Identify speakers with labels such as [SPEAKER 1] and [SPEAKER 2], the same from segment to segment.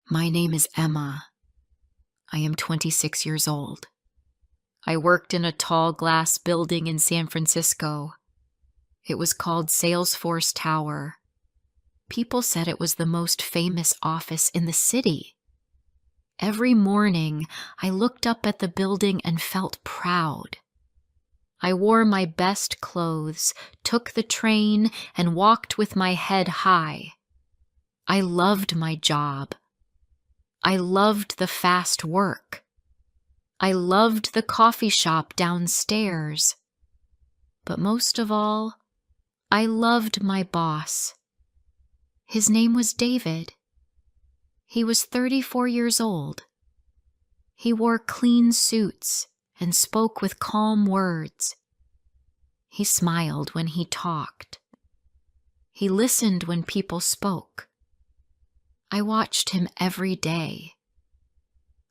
[SPEAKER 1] My name is Emma. I am 26 years old. I worked in a tall glass building in San Francisco. It was called Salesforce Tower. People said it was the most famous office in the city. Every morning, I looked up at the building and felt proud. I wore my best clothes, took the train, and walked with my head high. I loved my job. I loved the fast work. I loved the coffee shop downstairs. But most of all, I loved my boss. His name was David. He was 34 years old. He wore clean suits and spoke with calm words. He smiled when he talked. He listened when people spoke. I watched him every day.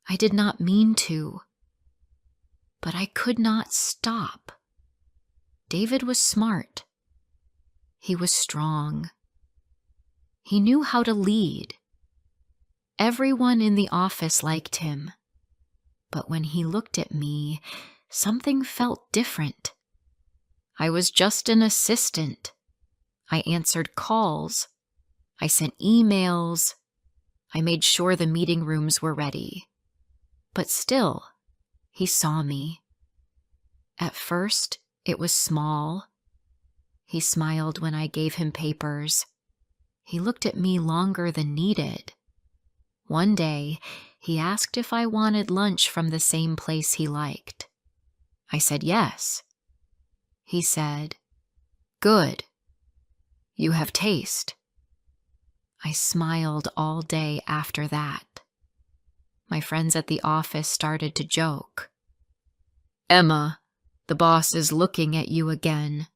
[SPEAKER 1] I did not mean to, but I could not stop. David was smart. He was strong. He knew how to lead. Everyone in the office liked him. But when he looked at me, something felt different. I was just an assistant. I answered calls. I sent emails. I made sure the meeting rooms were ready. But still, he saw me. At first, it was small. He smiled when I gave him papers. He looked at me longer than needed. One day, he asked if I wanted lunch from the same place he liked. I said yes. He said, "Good. You have taste." I smiled all day after that. My friends at the office started to joke. "Emma, the boss is looking at you again.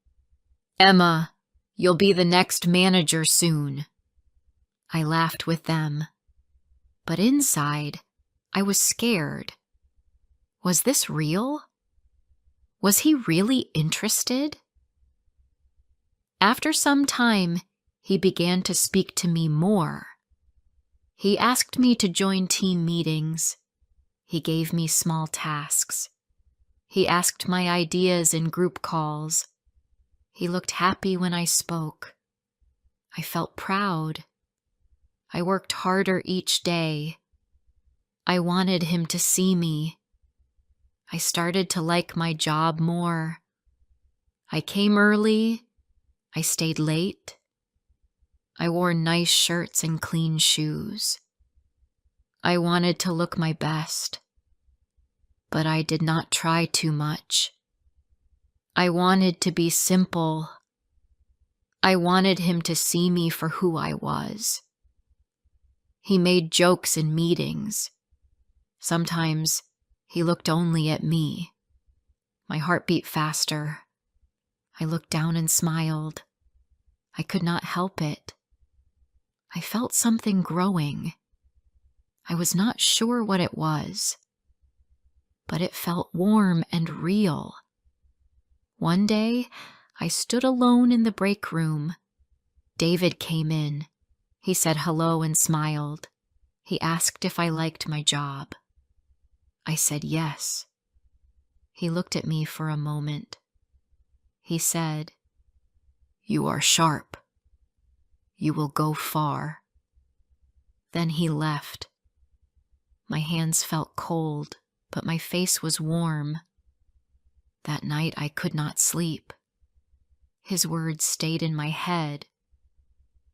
[SPEAKER 1] Emma, you'll be the next manager soon." I laughed with them. But inside, I was scared. Was this real? Was he really interested? After some time, he began to speak to me more. He asked me to join team meetings. He gave me small tasks. He asked my ideas in group calls. He looked happy when I spoke. I felt proud. I worked harder each day. I wanted him to see me. I started to like my job more. I came early. I stayed late. I wore nice shirts and clean shoes. I wanted to look my best, but I did not try too much. I wanted to be simple. I wanted him to see me for who I was. He made jokes in meetings. Sometimes he looked only at me. My heart beat faster. I looked down and smiled. I could not help it. I felt something growing. I was not sure what it was, but it felt warm and real. One day, I stood alone in the break room. David came in. He said hello and smiled. He asked if I liked my job. I said yes. He looked at me for a moment. He said, "You are sharp. You will go far." Then he left. My hands felt cold, but my face was warm. That night I could not sleep. His words stayed in my head.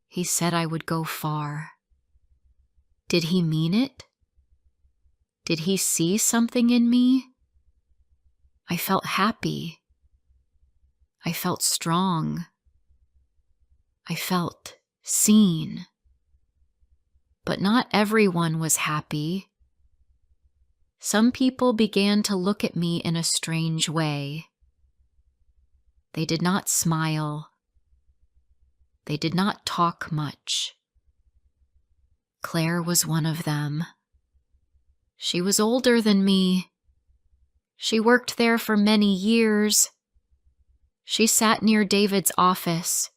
[SPEAKER 1] He said I would go far. Did he mean it? Did he see something in me? I felt happy. I felt strong. I felt seen. But not everyone was happy. Some people began to look at me in a strange way. They did not smile. They did not talk much. Claire was one of them. She was older than me. She worked there for many years. She sat near David's office.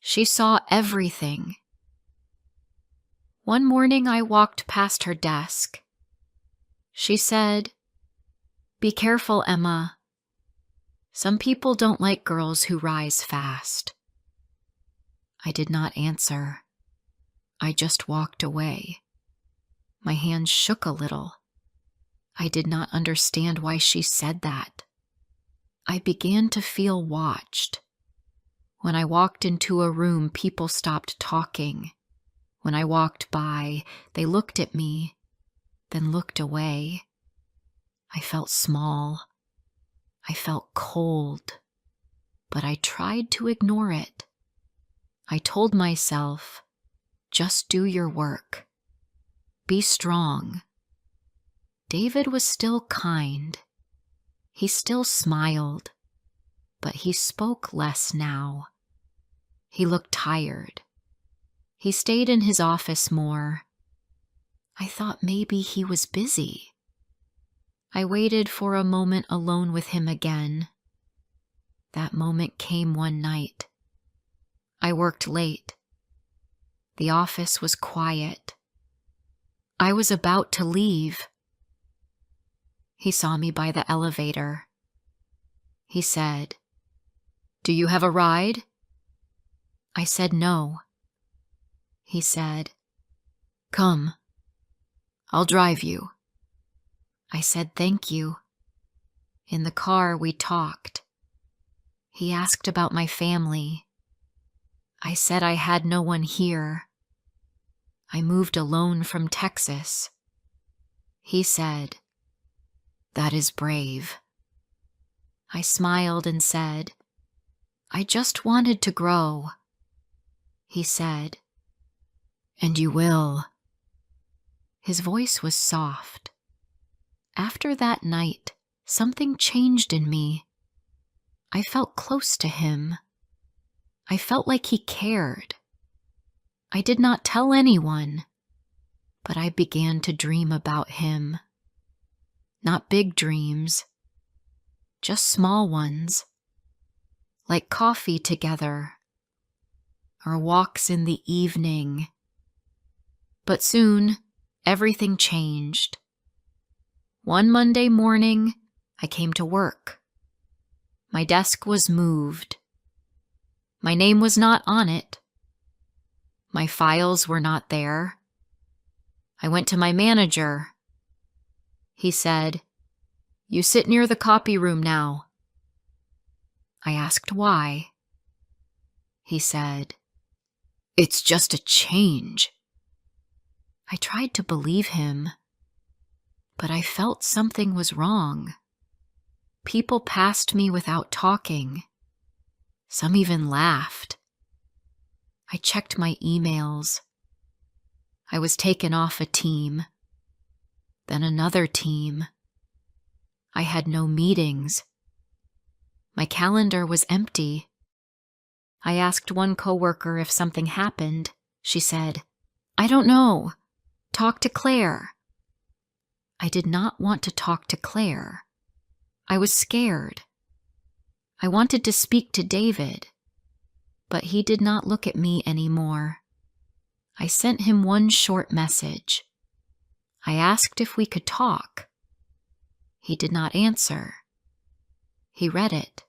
[SPEAKER 1] She saw everything. One morning I walked past her desk. She said, "Be careful, Emma. Some people don't like girls who rise fast." I did not answer. I just walked away. My hands shook a little. I did not understand why she said that. I began to feel watched. When I walked into a room, people stopped talking. When I walked by, they looked at me, then looked away. I felt small. I felt cold, but I tried to ignore it. I told myself, just do your work. Be strong. David was still kind. He still smiled, but he spoke less now. He looked tired. He stayed in his office more. I thought maybe he was busy. I waited for a moment alone with him again. That moment came one night. I worked late. The office was quiet. I was about to leave. He saw me by the elevator. He said, "Do you have a ride?" I said no. He said, "Come, I'll drive you." I said thank you. In the car, we talked. He asked about my family. I said I had no one here. I moved alone from Texas. He said, "That is brave." I smiled and said, "I just wanted to grow." He said, "And you will." His voice was soft. After that night, something changed in me. I felt close to him. I felt like he cared. I did not tell anyone, but I began to dream about him. Not big dreams, just small ones, like coffee together or walks in the evening. But soon, everything changed. One Monday morning, I came to work. My desk was moved. My name was not on it. My files were not there. I went to my manager. He said, "You sit near the copy room now." I asked why. He said, "It's just a change." I tried to believe him, but I felt something was wrong. People passed me without talking. Some even laughed. I checked my emails. I was taken off a team, then another team. I had no meetings. My calendar was empty. I asked one coworker if something happened. She said, "I don't know. Talk to Claire." I did not want to talk to Claire. I was scared. I wanted to speak to David, but he did not look at me anymore. I sent him one short message. I asked if we could talk. He did not answer. He read it,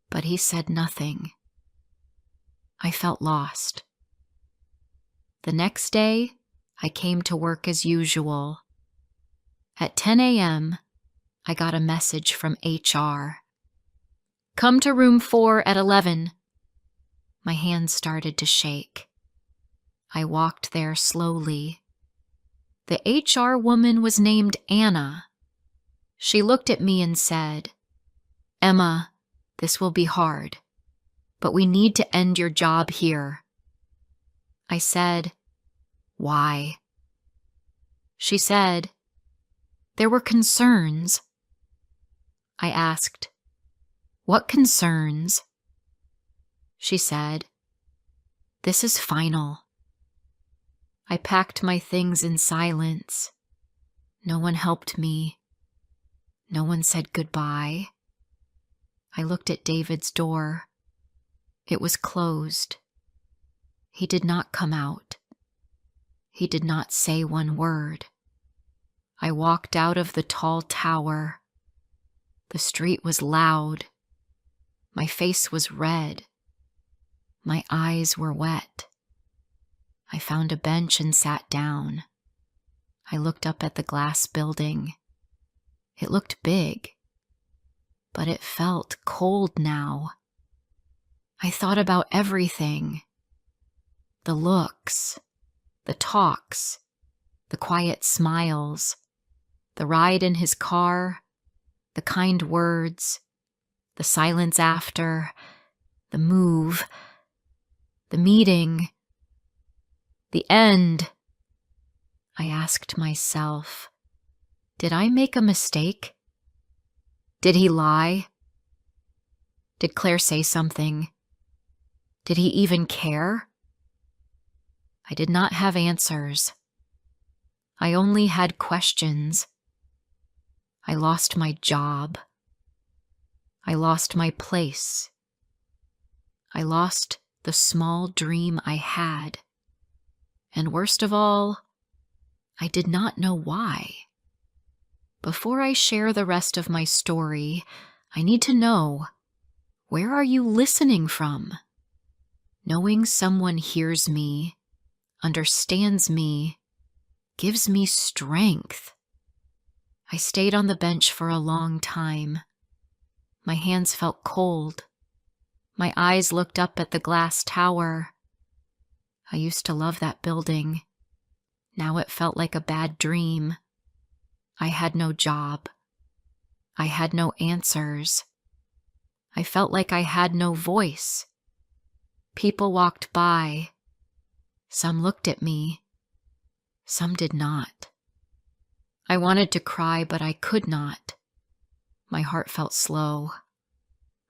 [SPEAKER 1] but he said nothing. I felt lost. The next day, I came to work as usual. At 10 a.m., I got a message from HR. "Come to room 4 at 11. My hands started to shake. I walked there slowly. The HR woman was named Anna. She looked at me and said, "Emma, this will be hard, but we need to end your job here." I said, "Why?" She said, "There were concerns." I asked, "What concerns?" She said, "This is final." I packed my things in silence. No one helped me. No one said goodbye. I looked at David's door. It was closed. He did not come out. He did not say one word. I walked out of the tall tower. The street was loud. My face was red. My eyes were wet. I found a bench and sat down. I looked up at the glass building. It looked big, but it felt cold now. I thought about everything. The looks, the talks, the quiet smiles, the ride in his car, the kind words, the silence after, the move, the meeting, the end. I asked myself, did I make a mistake? Did he lie? Did Claire say something? Did he even care? I did not have answers. I only had questions. I lost my job. I lost my place. I lost the small dream I had. And worst of all, I did not know why. Before I share the rest of my story, I need to know, where are you listening from? Knowing someone hears me, understands me, gives me strength. I stayed on the bench for a long time. My hands felt cold. My eyes looked up at the glass tower. I used to love that building. Now it felt like a bad dream. I had no job. I had no answers. I felt like I had no voice. People walked by. Some looked at me. Some did not. I wanted to cry, but I could not. My heart felt slow.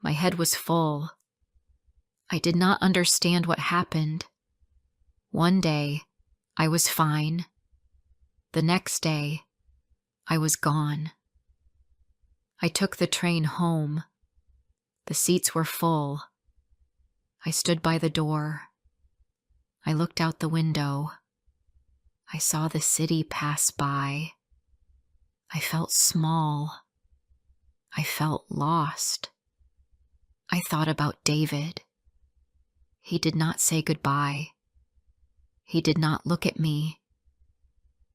[SPEAKER 1] My head was full. I did not understand what happened. One day, I was fine. The next day, I was gone. I took the train home. The seats were full. I stood by the door. I looked out the window. I saw the city pass by. I felt small. I felt lost. I thought about David. He did not say goodbye. He did not look at me.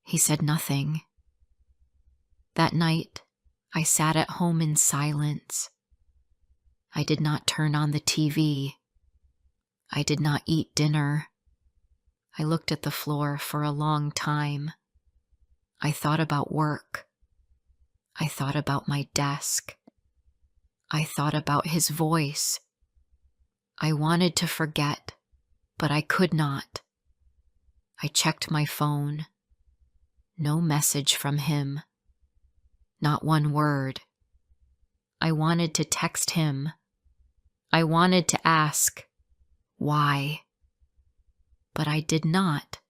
[SPEAKER 1] He said nothing. That night, I sat at home in silence. I did not turn on the TV. I did not eat dinner. I looked at the floor for a long time. I thought about work. I thought about my desk. I thought about his voice. I wanted to forget, but I could not. I checked my phone. No message from him. Not one word. I wanted to text him. I wanted to ask, why? But I did not.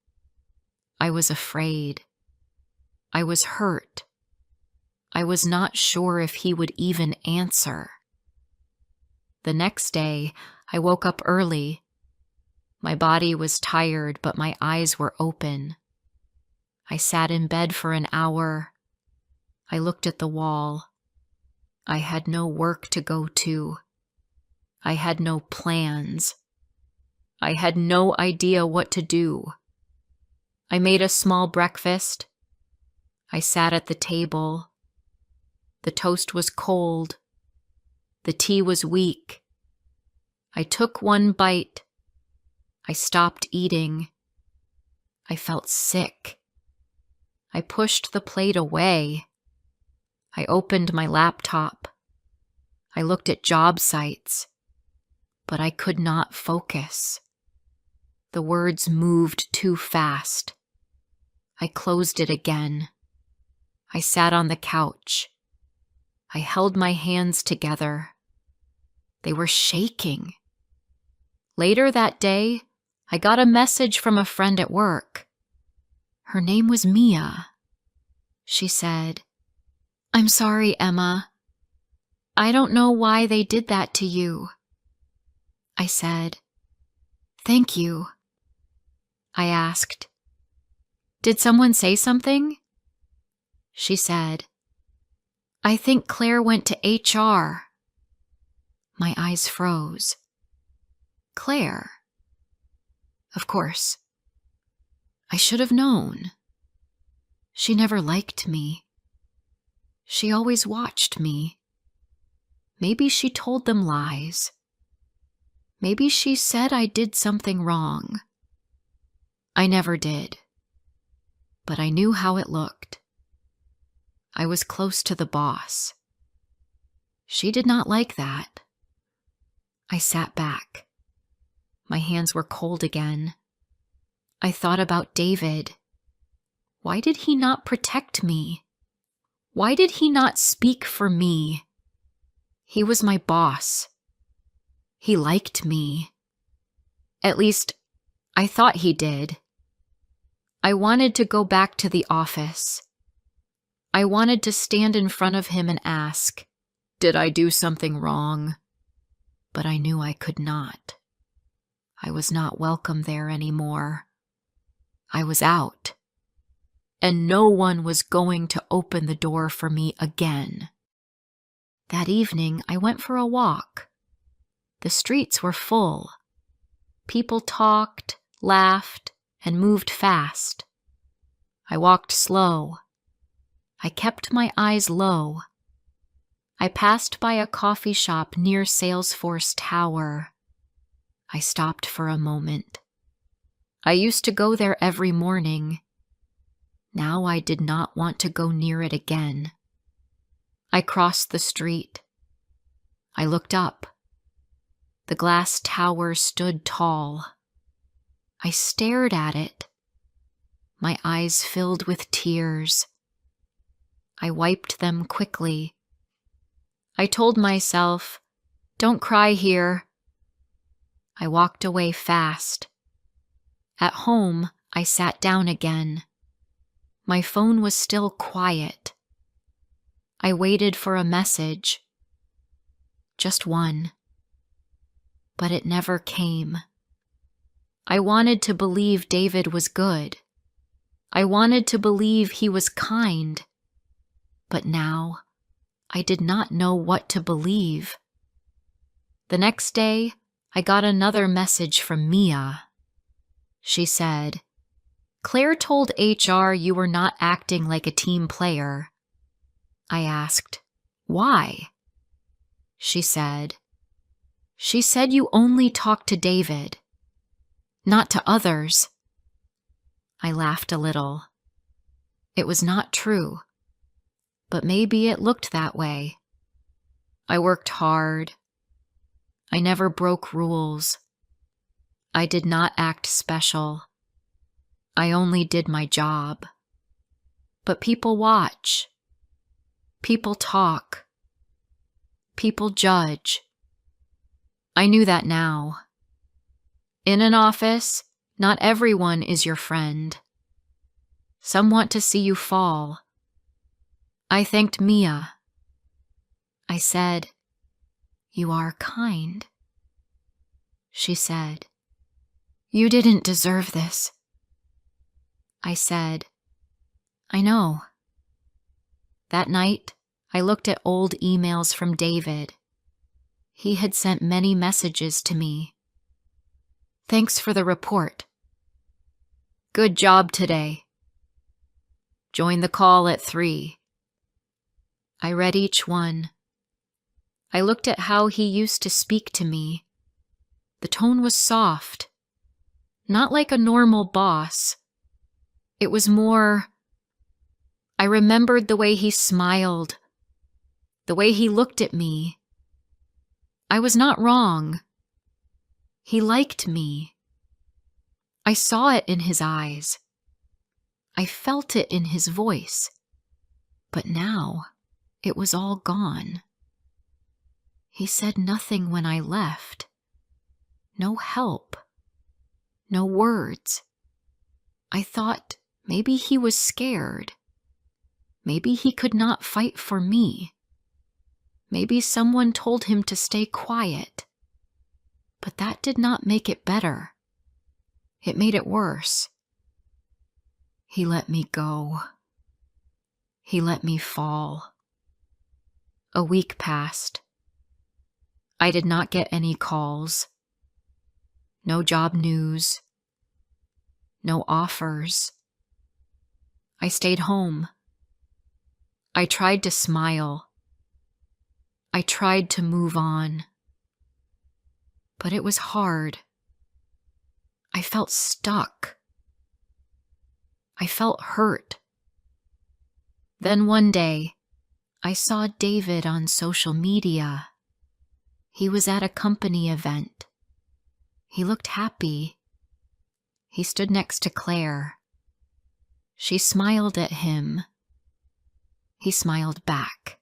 [SPEAKER 1] I was afraid. I was hurt. I was not sure if he would even answer. The next day, I woke up early. My body was tired, but my eyes were open. I sat in bed for an hour. I looked at the wall. I had no work to go to. I had no plans. I had no idea what to do. I made a small breakfast. I sat at the table. The toast was cold. The tea was weak. I took one bite. I stopped eating. I felt sick. I pushed the plate away. I opened my laptop. I looked at job sites, but I could not focus. The words moved too fast. I closed it again. I sat on the couch. I held my hands together. They were shaking. Later that day, I got a message from a friend at work. Her name was Mia. She said, "I'm sorry, Emma. I don't know why they did that to you." I said, "Thank you." I asked, Did someone say something? She said, I think Claire went to HR. My eyes froze. Claire? Of course. I should have known. She never liked me. She always watched me. Maybe she told them lies. Maybe she said I did something wrong. I never did. But I knew how it looked. I was close to the boss. She did not like that. I sat back. My hands were cold again. I thought about David. Why did he not protect me? Why did he not speak for me? He was my boss. He liked me. At least, I thought he did. I wanted to go back to the office. I wanted to stand in front of him and ask, did I do something wrong? But I knew I could not. I was not welcome there anymore. I was out. And no one was going to open the door for me again. That evening, I went for a walk. The streets were full. People talked, laughed, and moved fast. I walked slow. I kept my eyes low. I passed by a coffee shop near Salesforce Tower. I stopped for a moment. I used to go there every morning. Now I did not want to go near it again. I crossed the street. I looked up. The glass tower stood tall. I stared at it. My eyes filled with tears. I wiped them quickly. I told myself, don't cry here. I walked away fast. At home, I sat down again. My phone was still quiet. I waited for a message. Just one. But it never came. I wanted to believe David was good. I wanted to believe he was kind. But now, I did not know what to believe. The next day, I got another message from Mia. She said, Claire told HR you were not acting like a team player. I asked, why? She said you only talked to David, not to others. I laughed a little. It was not true, but maybe it looked that way. I worked hard. I never broke rules. I did not act special. I only did my job. But people watch. People talk. People judge. I knew that now. In an office, not everyone is your friend. Some want to see you fall. I thanked Mia. I said, you are kind. She said, you didn't deserve this. I said, I know. That night, I looked at old emails from David. He had sent many messages to me. Thanks for the report. Good job today. Join the call at 3. I read each one. I looked at how he used to speak to me. The tone was soft, not like a normal boss. It was more... I remembered the way he smiled, the way he looked at me. I was not wrong. He liked me. I saw it in his eyes. I felt it in his voice. But now, it was all gone. He said nothing when I left. No help. No words. I thought maybe he was scared. Maybe he could not fight for me. Maybe someone told him to stay quiet. But that did not make it better. It made it worse. He let me go. He let me fall. A week passed. I did not get any calls. No job news. No offers. I stayed home. I tried to smile. I tried to move on. But it was hard. I felt stuck. I felt hurt. Then one day, I saw David on social media. He was at a company event. He looked happy. He stood next to Claire. She smiled at him. He smiled back.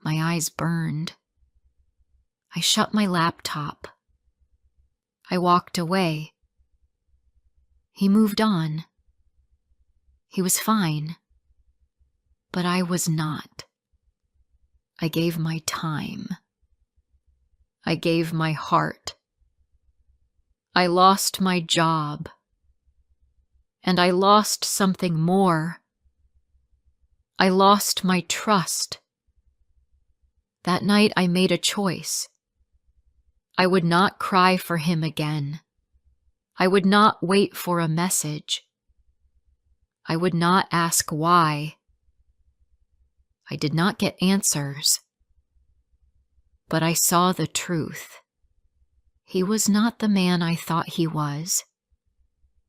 [SPEAKER 1] My eyes burned. I shut my laptop. I walked away. He moved on. He was fine. But I was not. I gave my time. I gave my heart. I lost my job. And I lost something more. I lost my trust. That night I made a choice. I would not cry for him again. I would not wait for a message. I would not ask why. I did not get answers. But I saw the truth. He was not the man I thought he was.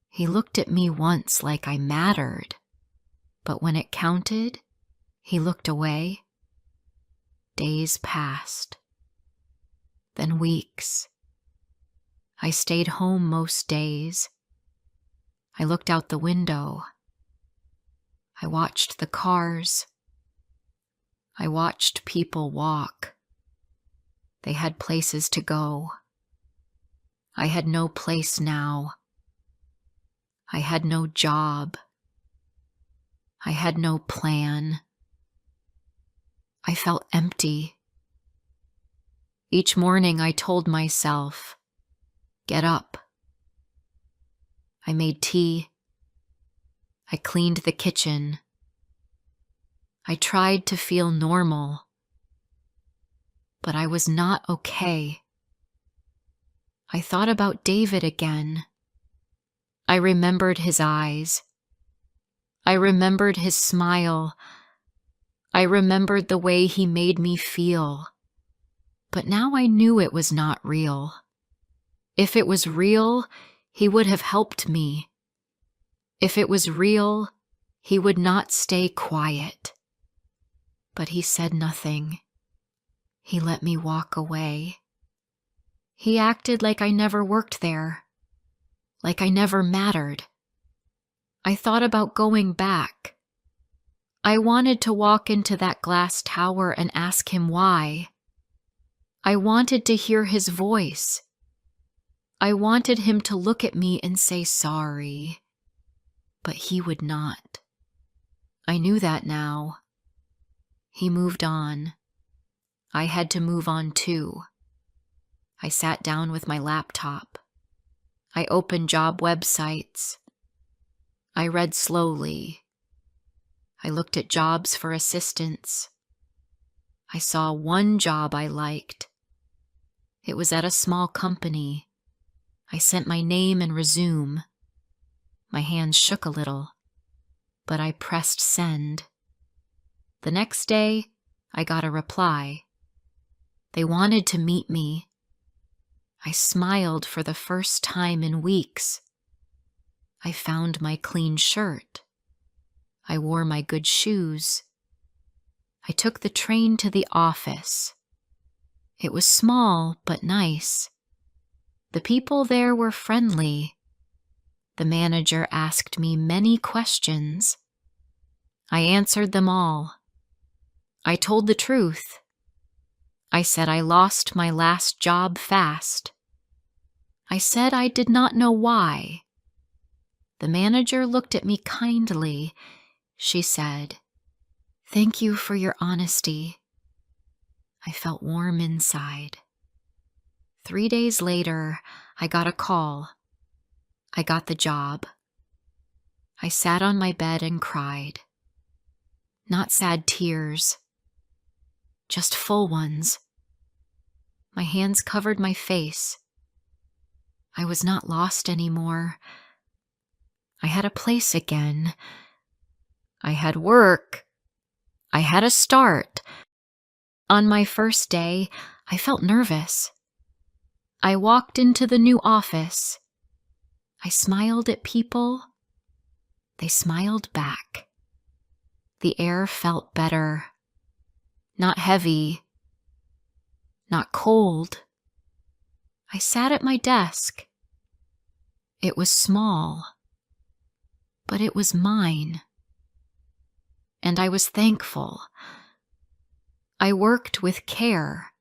[SPEAKER 1] He looked at me once like I mattered, but when it counted, he looked away. Days passed. Then weeks. I stayed home most days. I looked out the window. I watched the cars. I watched people walk. They had places to go. I had no place now. I had no job. I had no plan. I felt empty. Each morning I told myself, get up. I made tea. I cleaned the kitchen. I tried to feel normal. But I was not okay. I thought about David again. I remembered his eyes. I remembered his smile. I remembered the way he made me feel. But now I knew it was not real. If it was real, he would have helped me. If it was real, he would not stay quiet. But he said nothing. He let me walk away. He acted like I never worked there, like I never mattered. I thought about going back. I wanted to walk into that glass tower and ask him why. I wanted to hear his voice. I wanted him to look at me and say sorry. But he would not. I knew that now. He moved on. I had to move on too. I sat down with my laptop. I opened job websites. I read slowly. I looked at jobs for assistants. I saw one job I liked. It was at a small company. I sent my name and resume. My hands shook a little, but I pressed send. The next day, I got a reply. They wanted to meet me. I smiled for the first time in weeks. I found my clean shirt. I wore my good shoes. I took the train to the office. It was small but nice. The people there were friendly. The manager asked me many questions. I answered them all. I told the truth. I said I lost my last job fast. I said I did not know why. The manager looked at me kindly. She said, "Thank you for your honesty." I felt warm inside. 3 days later, I got a call. I got the job. I sat on my bed and cried. Not sad tears, just full ones. My hands covered my face. I was not lost anymore. I had a place again. I had work. I had a start. On my first day, I felt nervous. I walked into the new office. I smiled at people. They smiled back. The air felt better. Not heavy. Not cold. I sat at my desk. It was small, but it was mine. And I was thankful. I worked with care.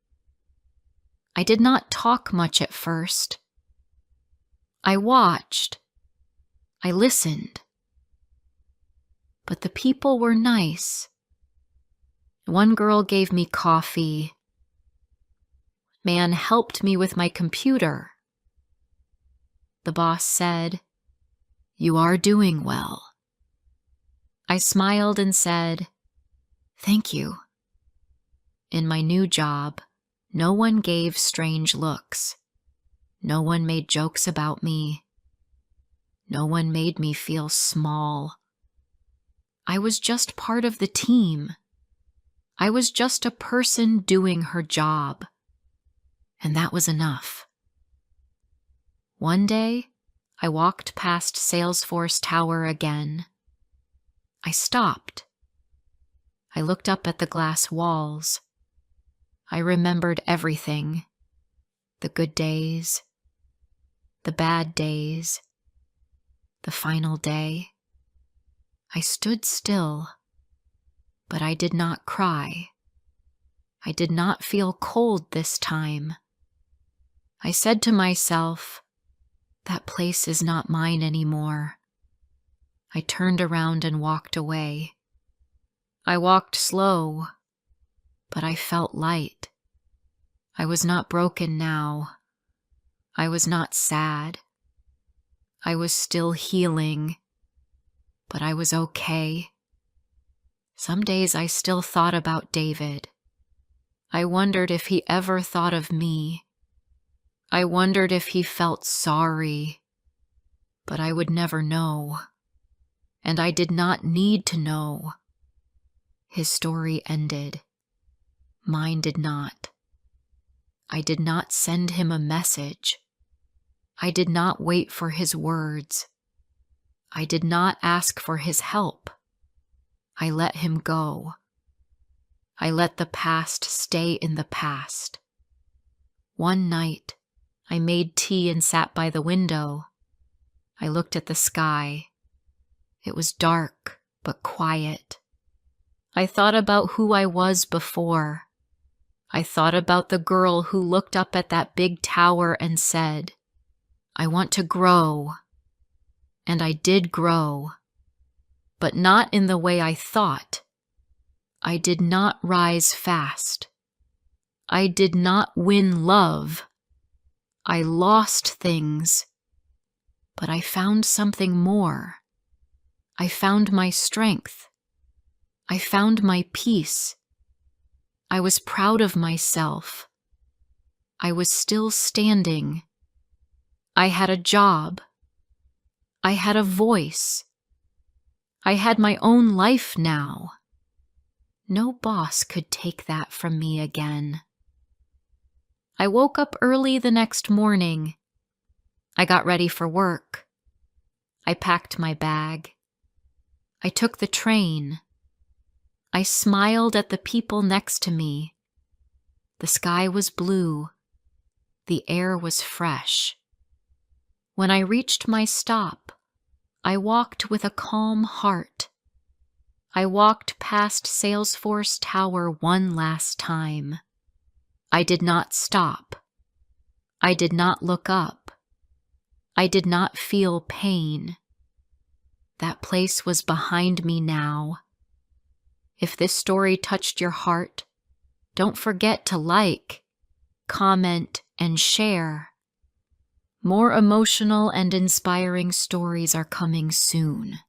[SPEAKER 1] I did not talk much at first. I watched. I listened. But the people were nice. One girl gave me coffee. Man helped me with my computer. The boss said, "You are doing well." I smiled and said, "Thank you." In my new job, no one gave strange looks. No one made jokes about me. No one made me feel small. I was just part of the team. I was just a person doing her job. And that was enough. One day, I walked past Salesforce Tower again. I stopped. I looked up at the glass walls. I remembered everything. The good days. The bad days. The final day. I stood still, but I did not cry. I did not feel cold this time. I said to myself, that place is not mine anymore. I turned around and walked away. I walked slow, but I felt light. I was not broken now. I was not sad. I was still healing, but I was okay. Some days I still thought about David. I wondered if he ever thought of me. I wondered if he felt sorry, but I would never know. And I did not need to know. His story ended. Mine did not. I did not send him a message. I did not wait for his words. I did not ask for his help. I let him go. I let the past stay in the past. One night, I made tea and sat by the window. I looked at the sky. It was dark, but quiet. I thought about who I was before. I thought about the girl who looked up at that big tower and said, "I want to grow." And I did grow, but not in the way I thought. I did not rise fast. I did not win love. I lost things, but I found something more. I found my strength. I found my peace. I was proud of myself. I was still standing. I had a job. I had a voice. I had my own life now. No boss could take that from me again. I woke up early the next morning. I got ready for work. I packed my bag. I took the train. I smiled at the people next to me. The sky was blue. The air was fresh. When I reached my stop, I walked with a calm heart. I walked past Salesforce Tower one last time. I did not stop. I did not look up. I did not feel pain. That place was behind me now. If this story touched your heart, don't forget to like, comment, and share. More emotional and inspiring stories are coming soon.